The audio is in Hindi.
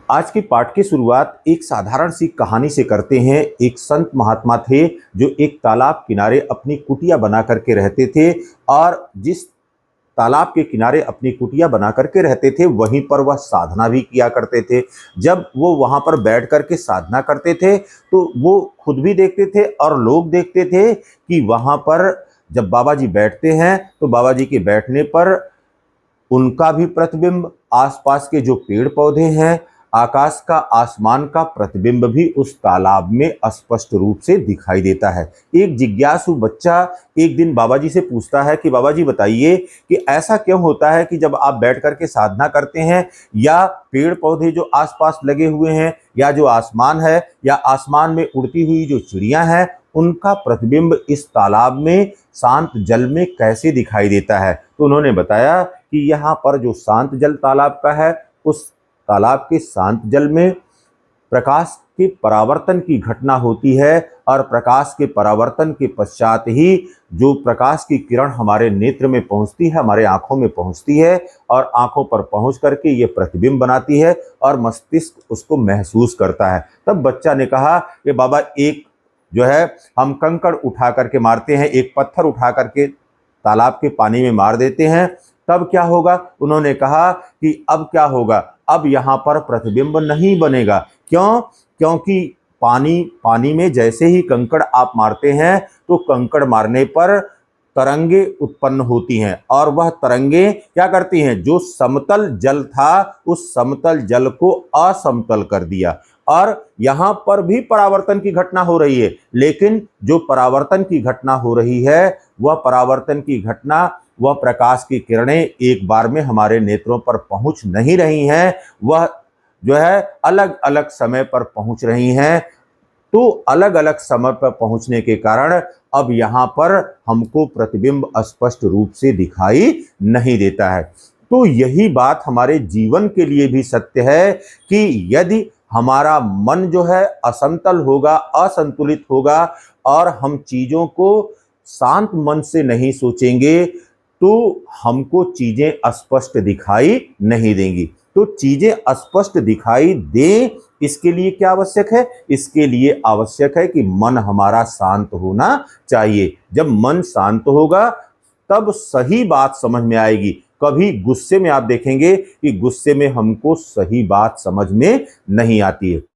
आज के पाठ की शुरुआत एक साधारण सी कहानी से करते हैं। एक संत महात्मा थे जो एक तालाब किनारे अपनी कुटिया बना करके रहते थे और जिस तालाब के किनारे अपनी कुटिया बना करके रहते थे वहीं पर वह साधना भी किया करते थे। जब वो वहाँ पर बैठ करके साधना करते थे तो वो खुद भी देखते थे और लोग देखते थे कि वहाँ पर जब बाबा जी बैठते हैं तो बाबा जी के बैठने पर उनका भी प्रतिबिंब, आसपास के जो पेड़ पौधे हैं, आकाश का, आसमान का प्रतिबिंब भी उस तालाब में स्पष्ट रूप से दिखाई देता है। एक जिज्ञासु बच्चा एक दिन बाबा जी से पूछता है कि बाबा जी बताइए कि ऐसा क्यों होता है कि जब आप बैठ करके साधना करते हैं या पेड़ पौधे जो आसपास लगे हुए हैं या जो आसमान है या आसमान में उड़ती हुई जो चिड़ियां हैं उनका प्रतिबिंब इस तालाब में शांत जल में कैसे दिखाई देता है। तो उन्होंने बताया कि यहाँ पर जो शांत जल तालाब का है उस तालाब के शांत जल में प्रकाश के परावर्तन की घटना होती है और प्रकाश के परावर्तन के पश्चात ही जो प्रकाश की किरण हमारे नेत्र में पहुंचती है, हमारे आंखों में पहुंचती है और आंखों पर पहुंच करके ये प्रतिबिंब बनाती है और मस्तिष्क उसको महसूस करता है। तब बच्चा ने कहा कि बाबा एक जो है हम कंकड़ उठा करके मारते हैं, एक पत्थर उठा करके तालाब के पानी में मार देते हैं, तब क्या होगा? उन्होंने कहा कि अब क्या होगा, अब यहाँ पर प्रतिबिंब नहीं बनेगा। क्यों? क्योंकि पानी में जैसे ही कंकड़ आप मारते हैं तो कंकड़ मारने पर तरंगे उत्पन्न होती हैं और वह तरंगे क्या करती हैं, जो समतल जल था उस समतल जल को असमतल कर दिया और यहाँ पर भी परावर्तन की घटना हो रही है। लेकिन जो परावर्तन की घटना हो रही है वह परावर्तन की घटना, वह प्रकाश की किरणें एक बार में हमारे नेत्रों पर पहुंच नहीं रही हैं, वह जो है अलग अलग समय पर पहुंच रही हैं। तो अलग अलग समय पर पहुंचने के कारण अब यहाँ पर हमको प्रतिबिंब स्पष्ट रूप से दिखाई नहीं देता है। तो यही बात हमारे जीवन के लिए भी सत्य है कि यदि हमारा मन जो है असंतल होगा, असंतुलित होगा और हम चीजों को शांत मन से नहीं सोचेंगे तो हमको चीजें स्पष्ट दिखाई नहीं देंगी। तो चीजें स्पष्ट दिखाई दें, इसके लिए क्या आवश्यक है? इसके लिए आवश्यक है कि मन हमारा शांत होना चाहिए। जब मन शांत होगा तब सही बात समझ में आएगी। कभी गुस्से में आप देखेंगे कि गुस्से में हमको सही बात समझ में नहीं आती है।